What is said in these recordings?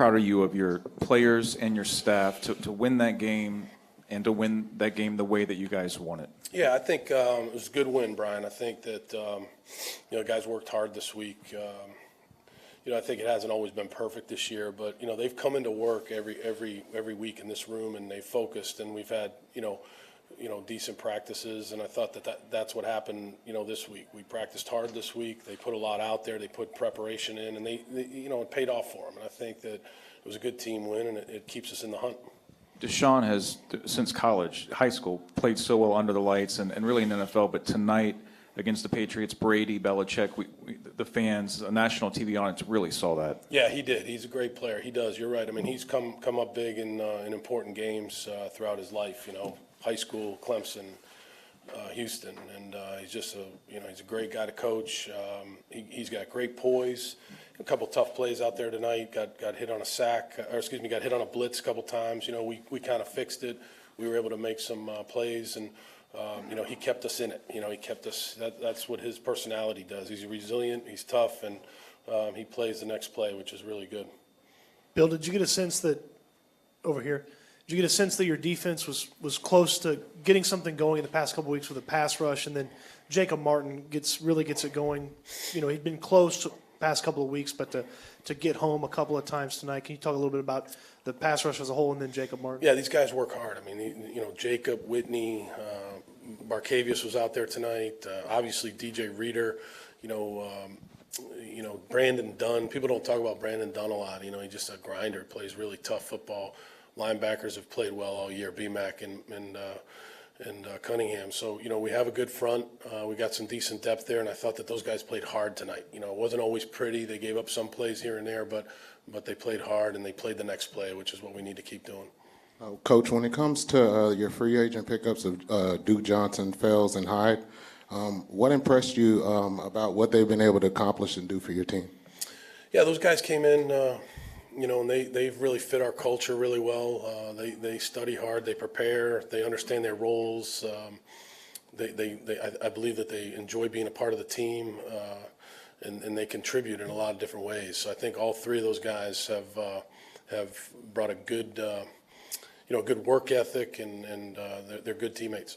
proud are you of your players and your staff to win that game and to win that game the way that you guys won it? Yeah, I think it was a good win, Brian. I think that guys worked hard this week. I think it hasn't always been perfect this year, but they've come into work every week in this room, and they focused, and we've had decent practices, and I thought that's what happened this week. We practiced hard this week. They put a lot out there. They put preparation in, and they it paid off for them. And I think that it was a good team win, and it keeps us in the hunt. Deshaun has, since college, high school, played so well under the lights and really in the NFL, but tonight against the Patriots, Brady, Belichick, the fans, national TV audience really saw that. Yeah, he did. He's a great player. He does. You're right. I mean, he's come up big in important games throughout his life. High school, Clemson, Houston, and he's just he's a great guy to coach. He's got great poise. A couple tough plays out there tonight. Got hit on a sack, got hit on a blitz a couple times. We kind of fixed it. We were able to make some plays, and he kept us in it. He kept us. That's what his personality does. He's resilient. He's tough, and he plays the next play, which is really good. Bill, did you get a sense that over here? Did you get a sense that your defense was close to getting something going in the past couple of weeks with a pass rush, and then Jacob Martin really gets it going? He'd been close the past couple of weeks, but to get home a couple of times tonight. Can you talk a little bit about the pass rush as a whole, and then Jacob Martin? Yeah, these guys work hard. I mean, Jacob, Whitney, Barcavius was out there tonight. Obviously, DJ Reader. Brandon Dunn. People don't talk about Brandon Dunn a lot. He's just a grinder. Plays really tough football. Linebackers have played well all year, BMAC and Cunningham. So, we have a good front. We got some decent depth there, and I thought that those guys played hard tonight. It wasn't always pretty. They gave up some plays here and there, but they played hard, and they played the next play, which is what we need to keep doing. Coach, when it comes to your free agent pickups of Duke Johnson, Fells, and Hyde, what impressed you about what they've been able to accomplish and do for your team? Yeah, those guys came in and they've really fit our culture really well. They study hard, they prepare, they understand their roles. I believe that they enjoy being a part of the team, and they contribute in a lot of different ways. So I think all three of those guys have brought a good good work ethic, and they're good teammates.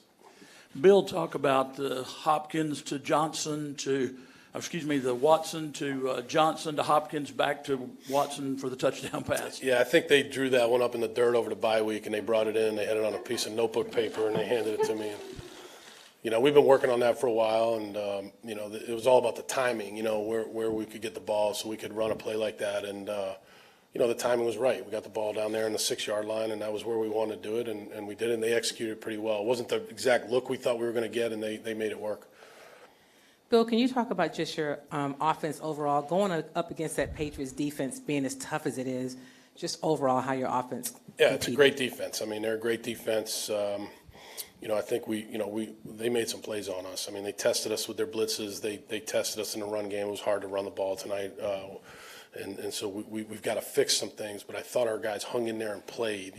Bill, talk about the Hopkins to Johnson to. The Watson to Johnson to Hopkins back to Watson for the touchdown pass. Yeah, I think they drew that one up in the dirt over the bye week, and they brought it in. They had it on a piece of notebook paper, and they handed it to me. And, we've been working on that for a while, and, it was all about the timing, where we could get the ball so we could run a play like that. And, the timing was right. We got the ball down there on the 6-yard line, and that was where we wanted to do it, and we did it, and they executed pretty well. It wasn't the exact look we thought we were going to get, and they made it work. Bill, can you talk about just your offense overall, going up against that Patriots defense being as tough as it is, just overall how your offense Yeah, it's a great defense. I mean, they're a great defense. I think they made some plays on us. I mean, they tested us with their blitzes. They tested us in the run game. It was hard to run the ball tonight. And so we've got to fix some things. But I thought our guys hung in there and played.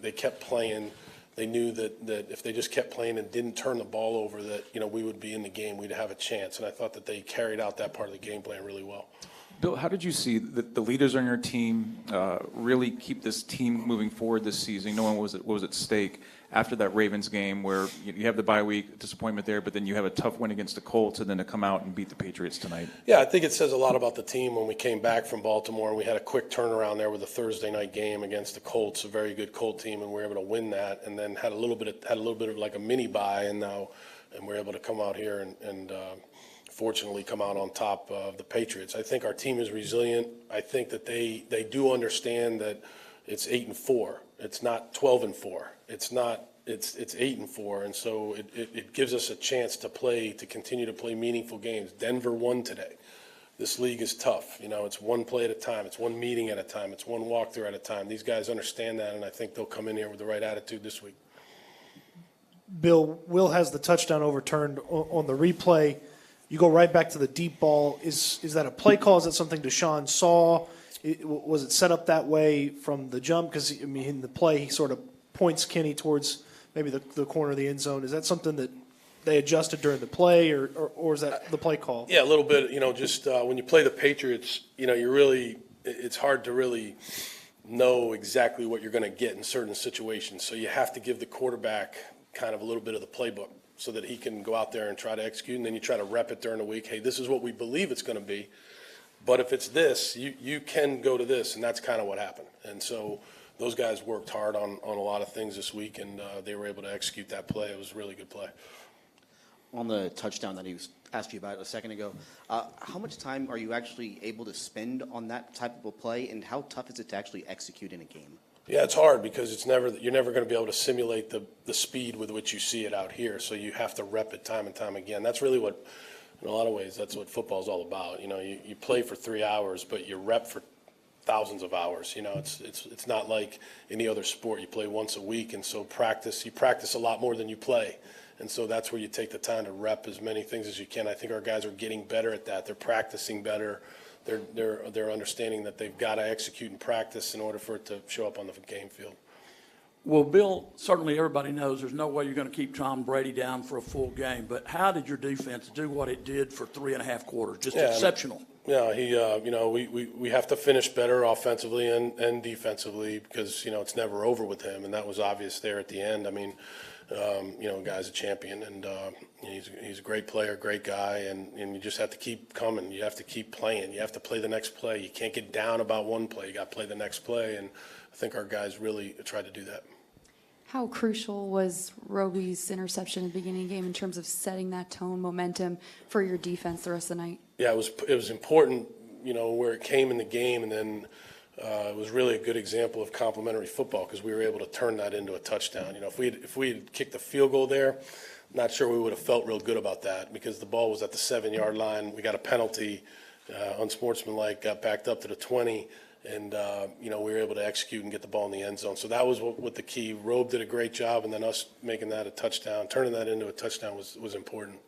They kept playing. They knew that if they just kept playing and didn't turn the ball over, that we would be in the game. We'd have a chance. And I thought that they carried out that part of the game plan really well. Bill, how did you see the leaders on your team really keep this team moving forward this season? No one was at stake after that Ravens game where you have the bye week disappointment there, but then you have a tough win against the Colts, and then to come out and beat the Patriots tonight. Yeah, I think it says a lot about the team when we came back from Baltimore and we had a quick turnaround there with a Thursday night game against the Colts, a very good Colt team, and we were able to win that, and then had a little bit of like a mini bye, and we're able to come out here and fortunately come out on top of the Patriots. I think our team is resilient. I think that they do understand that it's 8-4. It's not 12-4. It's 8-4, and so it gives us a chance to continue to play meaningful games. Denver won today. This league is tough. It's one play at a time. It's one meeting at a time. It's one walkthrough at a time. These guys understand that, and I think they'll come in here with the right attitude this week. Bill, Will has the touchdown overturned on the replay. You go right back to the deep ball. Is that a play call? Is that something Deshaun saw? Was it set up that way from the jump? Because, in the play, he sort of points Kenny towards maybe the corner of the end zone. Is that something that they adjusted during the play, or is that the play call? Yeah, a little bit. Just when you play the Patriots, it's hard to really – know exactly what you're going to get in certain situations. So you have to give the quarterback kind of a little bit of the playbook so that he can go out there and try to execute, and then you try to rep it during the week. Hey, this is what we believe it's going to be, but if it's this, you can go to this, and that's kind of what happened. And so those guys worked hard on a lot of things this week, and they were able to execute that play. It was a really good play. On the touchdown that he was asked you about a second ago, how much time are you actually able to spend on that type of a play, and how tough is it to actually execute in a game? Yeah, it's hard because you're never going to be able to simulate the speed with which you see it out here. So you have to rep it time and time again. That's really what, in a lot of ways, that's what football's all about. You know, you play for 3 hours, but you rep for thousands of hours. You know, it's not like any other sport. You play once a week, and so you practice a lot more than you play. And so that's where you take the time to rep as many things as you can. I think our guys are getting better at that. They're practicing better. They're understanding that they've got to execute and practice in order for it to show up on the game field. Well, Bill, certainly everybody knows there's no way you're going to keep Tom Brady down for a full game, but how did your defense do what it did for 3.5 quarters? Just exceptional. Yeah, we have to finish better offensively and defensively because, it's never over with him, and that was obvious there at the end. I mean, guy's a champion, and he's a great player, great guy, and you just have to keep coming. You have to keep playing. You have to play the next play. You can't get down about one play. You got to play the next play, and I think our guys really tried to do that. How crucial was Roby's interception at the beginning of the game in terms of setting that tone, momentum for your defense the rest of the night? Yeah, it was important, where it came in the game, and then it was really a good example of complementary football because we were able to turn that into a touchdown. If we had kicked a field goal there, not sure we would have felt real good about that because the ball was at the 7-yard line. We got a penalty, unsportsmanlike, got backed up to the 20, and we were able to execute and get the ball in the end zone. So that was what the key. Robe did a great job, and then us making that a touchdown, turning that into a touchdown was important.